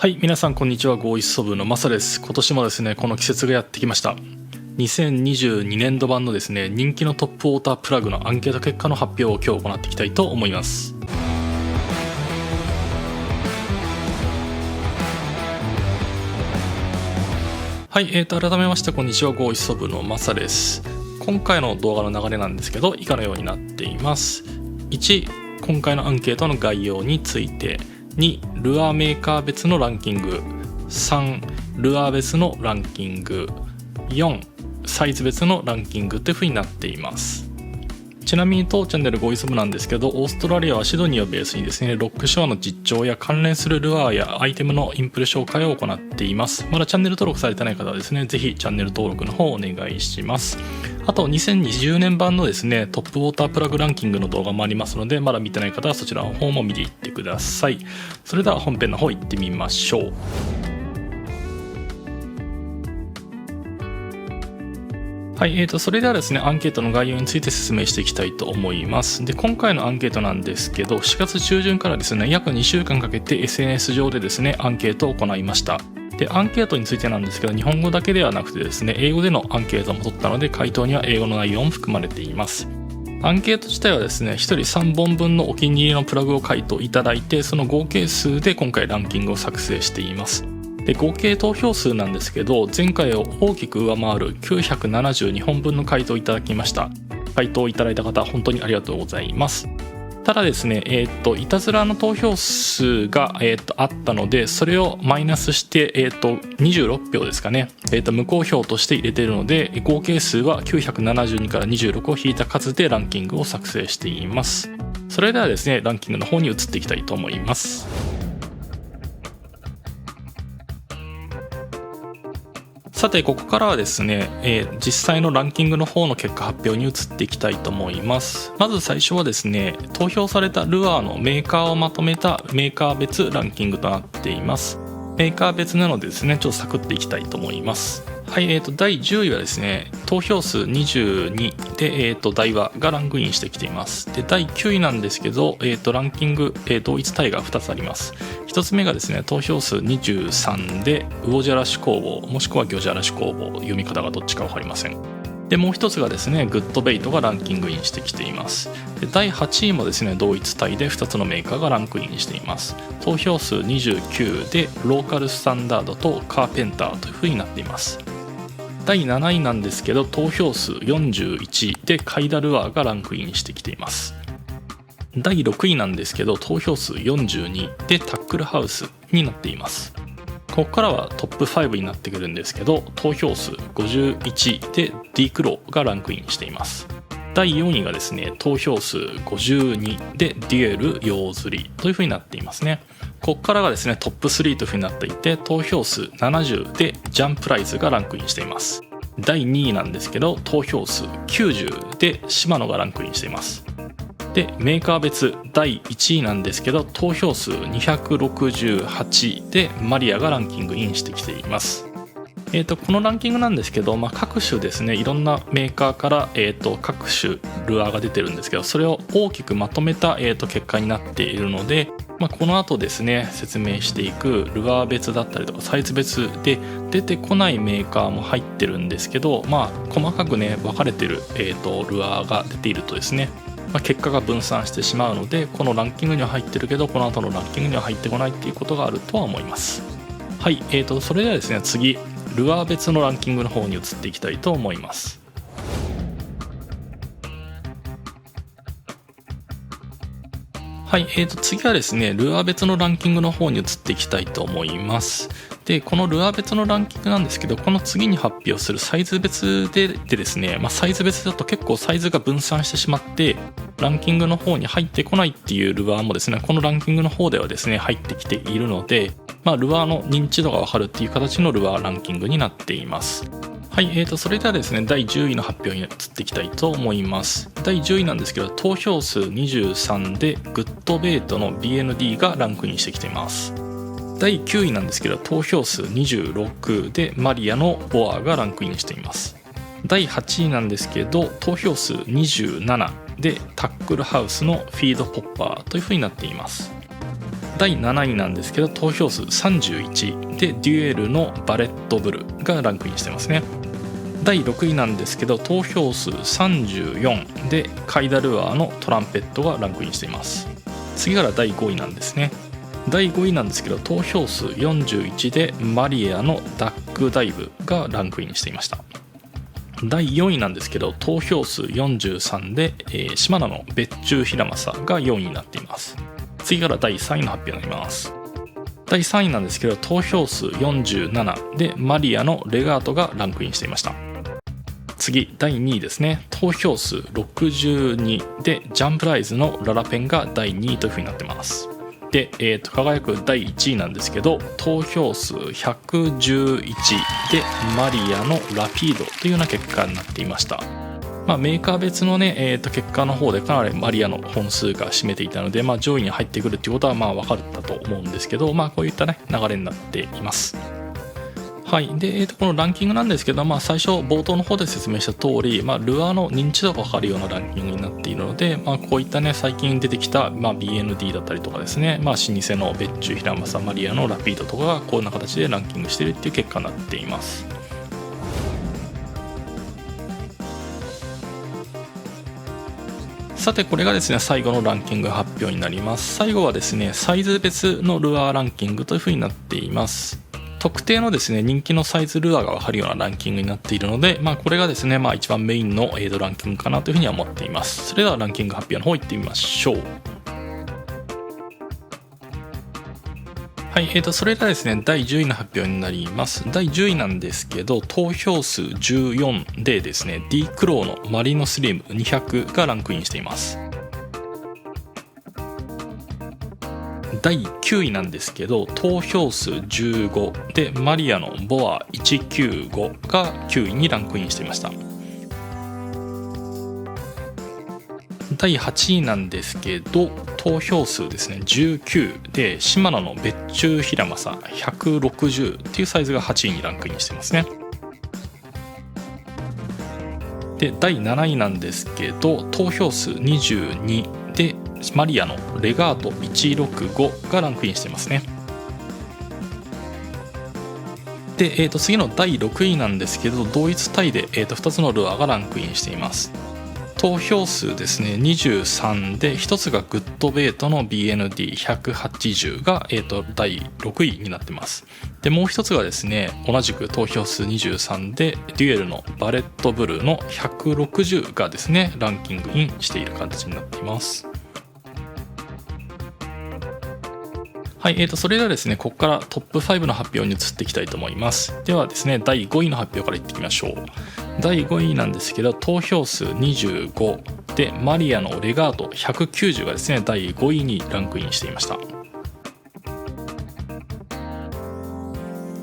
はい、皆さんこんにちは。ゴーイスト部のマサです。今年もですね、この季節がやってきました。2022年度版のですね、人気のトップウォータープラグのアンケート結果の発表を今日行っていきたいと思います。はい、改めましてこんにちは。ゴーイスト部のマサです。今回の動画の流れなんですけど、以下のようになっています。1、今回のアンケートの概要について。2、ルアーメーカー別のランキング。3、ルアー別のランキング。4、サイズ別のランキングという風になっています。ちなみに当チャンネルゴイス部なんですけど、オーストラリアはシドニーをベースにですね、ロックショアの実調や関連するルアーやアイテムのインプレ紹介を行っています。まだチャンネル登録されてない方はですね、ぜひチャンネル登録の方をお願いします。あと2020年版のですね、トップウォータープラグランキングの動画もありますので、まだ見てない方はそちらの方も見ていってください。それでは本編の方行ってみましょう。はい、それではですね、アンケートの概要について説明していきたいと思います。で、今回のアンケートなんですけど、4月中旬からですね、約2週間かけて SNS 上でですね、アンケートを行いました。で、アンケートについてなんですけど、日本語だけではなくてですね、英語でのアンケートも取ったので、回答には英語の内容も含まれています。アンケート自体はですね、1人3本分のお気に入りのプラグを回答いただいて、その合計数で今回ランキングを作成しています。で、合計投票数なんですけど、前回を大きく上回る972本分の回答をいただきました。回答いただいた方、本当にありがとうございます。ただですね、いたずらの投票数が、あったので、それをマイナスして、26票ですかね、無効票として入れているので、合計数は972から26を引いた数でランキングを作成しています。それではですね、ランキングの方に移っていきたいと思います。さて、ここからはですね、実際のランキングの方の結果発表に移っていきたいと思います。まず最初はですね、投票されたルアーのメーカーをまとめたメーカー別ランキングとなっています。メーカー別なのでですね、ちょっとサクっていきたいと思います。はい、第10位はですね、投票数22で、ダイワがランクインしてきています。で、第9位なんですけど、ランキング、同一タイが2つあります。1つ目がですね、投票数23で魚じゃらし工房、もしくは魚じゃらし工房、読み方がどっちか分かりません。で、もう一つがですね、グッドベイトがランキングインしてきています。で、第8位もですね、同一タイで2つのメーカーがランクインしています。投票数29でローカルスタンダードとカーペンターという風になっています。第7位なんですけど、投票数41でカイダルアーがランクインしてきています。第6位なんですけど、投票数42でタックルハウスになっています。ここからはトップ5になってくるんですけど、投票数51でディークローがランクインしています。第4位がですね、投票数52でデュエルヨーズリという風になっていますね。ここからがですね、トップ3という風になっていて、投票数70でジャンプライズがランクインしています。第2位なんですけど、投票数90でシマノがランクインしています。で、メーカー別第1位なんですけど、投票数268でマリアがランキングインしてきています。このランキングなんですけど、各種ですね、いろんなメーカーから、各種ルアーが出てるんですけど、それを大きくまとめた、結果になっているので、この後ですね、説明していくルアー別だったりとかサイズ別で出てこないメーカーも入ってるんですけど、細かくね、分かれてる、ルアーが出ているとですね、結果が分散してしまうので、このランキングには入ってるけどこの後のランキングには入ってこないっていうことがあるとは思います。はい、それではですね、次ルアー別のランキングの方に移っていきたいと思います。はい、次はですね、ルアー別のランキングの方に移っていきたいと思います。で、このルアー別のランキングなんですけど、この次に発表するサイズ別でですね、サイズ別だと結構サイズが分散してしまってランキングの方に入ってこないっていうルアーもですね、このランキングの方ではですね、入ってきているので、ルアーの認知度が分かるっていう形のルアーランキングになっています。はい、それではですね、第10位の発表に移っていきたいと思います。第10位なんですけど、投票数23でグッドベイトの BND がランクインしてきています。第9位なんですけど、投票数26でマリアのボアがランクインしています。第8位なんですけど、投票数27でタックルハウスのフィードポッパーという風になっています。第7位なんですけど投票数31でデュエルのバレットブルがランクインしてますね。第6位なんですけど投票数34でカイダルアーのトランペットがランクインしています。次から第5位なんですね。第5位なんですけど投票数41でマリアのダックダイブがランクインしていました。第4位なんですけど投票数43で、島名の別注ヒラマサが4位になっています。次から第3位の発表になります。第3位なんですけど投票数47でマリアのレガートがランクインしていました。次第2位ですね。投票数62でジャンプライズのララペンが第2位というふうになってます。で、輝く第1位なんですけど投票数111でマリアのラピードというような結果になっていました。メーカー別のね、結果の方でかなりマリアの本数が占めていたので、上位に入ってくるっていうことは分かったと思うんですけど、こういったね流れになっています。はい。で、このランキングなんですけど、最初冒頭の方で説明した通り、ルアーの認知度が分かるようなランキングになっているので、こういったね最近出てきた、BND だったりとかですね、老舗の別注ヒラマサマリアのラピードとかがこんな形でランキングしているっていう結果になっています。さてこれがですね最後のランキング発表になります。最後はですねサイズ別のルアーランキングというふうになっています。特定のですね人気のサイズルアーが分かるようなランキングになっているので、これがですね一番メインのランキングかなというふうには思っています。それではランキング発表の方行ってみましょう。はい、それではですね第10位の発表になります。第10位なんですけど投票数14でですね D クローのマリノスリム200がランクインしています。第9位なんですけど投票数15でマリアのボア195が9位にランクインしていました。第8位なんですけど投票数ですね19でシマノの別注ヒラマサ160っていうサイズが8位にランクインしてますね。で第7位なんですけど投票数22でマリアのレガート165がランクインしてますね。で、次の第6位なんですけど同一タイで、2つのルアーがランクインしています。投票数ですね23で1つがグッドベイトの BND180 が、第6位になってます。でもう1つがですね同じく投票数23でデュエルのバレットブルーの160がですねランキングインしている形になっています。はい、それではですねここからトップ5の発表に移っていきたいと思います。ではですね第5位の発表からいっていきましょう。第5位なんですけど投票数25でマリアのレガート190がですね第5位にランクインしていました。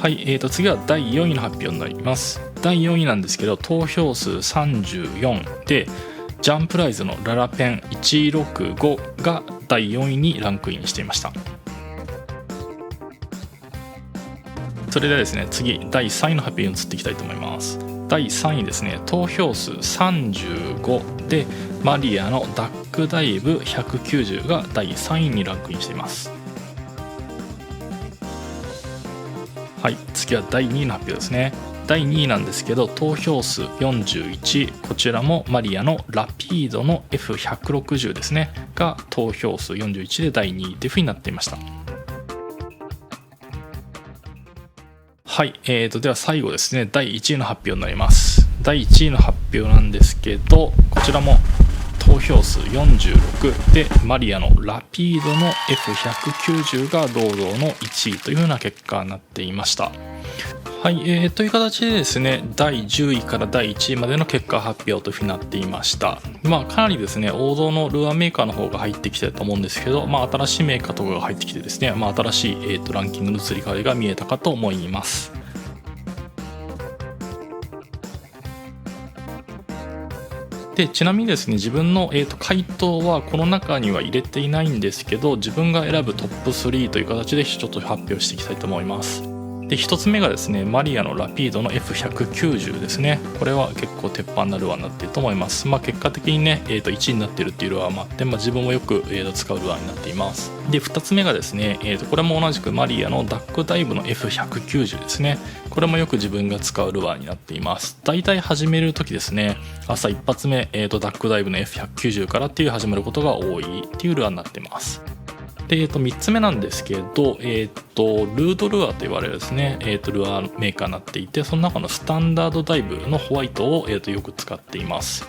はい、次は第4位の発表になります。第4位なんですけど投票数34でジャンプライズのララペン165が第4位にランクインしていました。それではですね次第3位の発表に移っていきたいと思います。第3位ですね投票数35でマリアのダックダイブ190が第3位にランクインしています。はい、次は第2位の発表ですね。第2位なんですけど投票数41こちらもマリアのラピードの F160 ですねが投票数41で第2位というふうになっていました。はい、では最後ですね第1位の発表になります。第1位の発表なんですけどこちらも投票数46でマリアのラピードの F190 が堂々の1位というような結果になっていました。はい、という形でですね第10位から第1位までの結果発表というふうになっていました。かなりですね王道のルアーメーカーの方が入ってきてると思うんですけど、新しいメーカーとかが入ってきてですね、新しい、ランキングの移り変わりが見えたかと思います。でちなみにですね自分の、回答はこの中には入れていないんですけど自分が選ぶトップ3という形でちょっと発表していきたいと思います。で1つ目がですねマリアのラピードの F190 ですね。これは結構鉄板なルアーになっていると思います。結果的にね、1位になっているっていうルアーもあって、自分もよく、使うルアーになっています。で2つ目がですね、これも同じくマリアのダックダイブの F190 ですね。これもよく自分が使うルアーになっています。だいたい始める時ですね、朝一発目、ダックダイブの F190 からっていう始めることが多いっていうルアーになっています。で、3つ目なんですけど、ルードルアーと言われるですね、ルアーメーカーになっていて、その中のスタンダードダイブのホワイトを、よく使っています。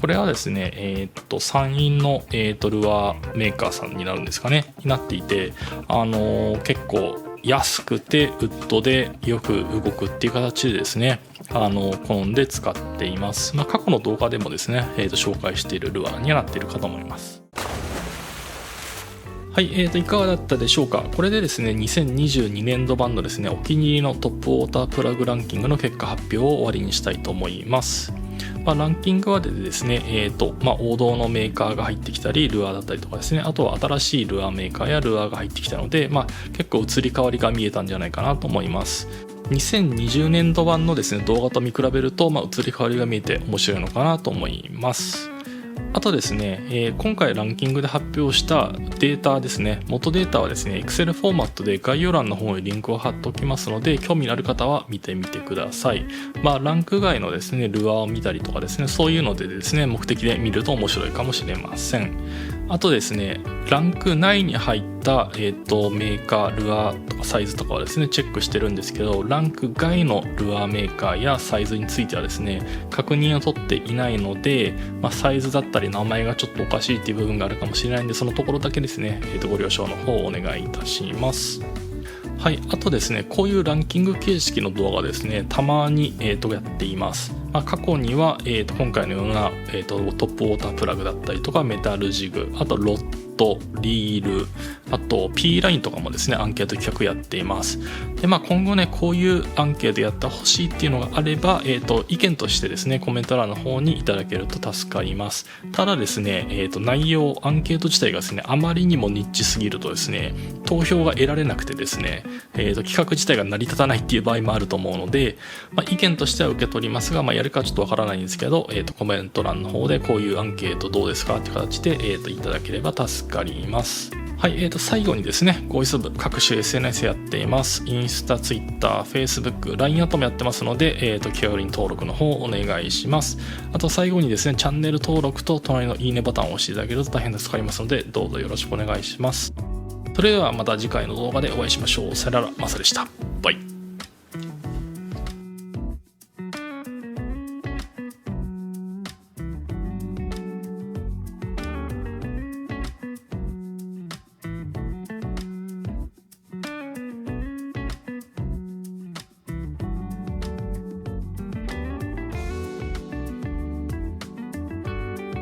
これはですね、山陰の、ルアーメーカーさんになるんですかね、になっていて、結構安くてウッドでよく動くっていう形でですね、好んで使っています。過去の動画でもですね、紹介しているルアーにはなっているかと思います。はい、いかがだったでしょうか。これでですね、2022年度版のですね、お気に入りのトップウォータープラグランキングの結果発表を終わりにしたいと思います。ランキングはですね、王道のメーカーが入ってきたり、ルアーだったりとかですね、あとは新しいルアーメーカーやルアーが入ってきたので、結構移り変わりが見えたんじゃないかなと思います。2020年度版のですね、動画と見比べると、移り変わりが見えて面白いのかなと思います。あとですね、今回ランキングで発表したデータですね、元データはですね Excel フォーマットで概要欄の方にリンクを貼っておきますので、興味のある方は見てみてください。ランク外のですねルアーを見たりとかですね、そういうのでですね目的で見ると面白いかもしれません。あとですね、ランク内に入った、メーカールアーとかサイズとかはですねチェックしてるんですけど、ランク外のルアーメーカーやサイズについてはですね確認を取っていないので、サイズだったり名前がちょっとおかしいっていう部分があるかもしれないんで、そのところだけですね、ご了承の方をお願いいたします。はい、あとですね、こういうランキング形式の動画ですね、たまに、やっています。過去には、今回のような、トップウォータープラグだったりとか、メタルジグ、あとロッド、リール、あと P ラインとかもですね、アンケート企画やっています。で、今後ね、こういうアンケートやってほしいっていうのがあれば、意見としてですね、コメント欄の方にいただけると助かります。ただですね、内容、アンケート自体がですね、あまりにもニッチすぎるとですね、投票が得られなくてですね、企画自体が成り立たないっていう場合もあると思うので、意見としては受け取りますが、やるかちょっとわからないんですけど、コメント欄の方でこういうアンケートどうですかっていう形で、いただければ助かります。はい、最後にですね、ゴイス部各種 SNS やっています。インスタ、ツイッター、フェイスブック、LINE アットもやってますので、気軽に登録の方お願いします。あと最後にですね、チャンネル登録と隣のいいねボタンを押していただけると大変助かりますので、どうぞよろしくお願いします。それではまた次回の動画でお会いしましょう。さよなら、マサでした。バイ。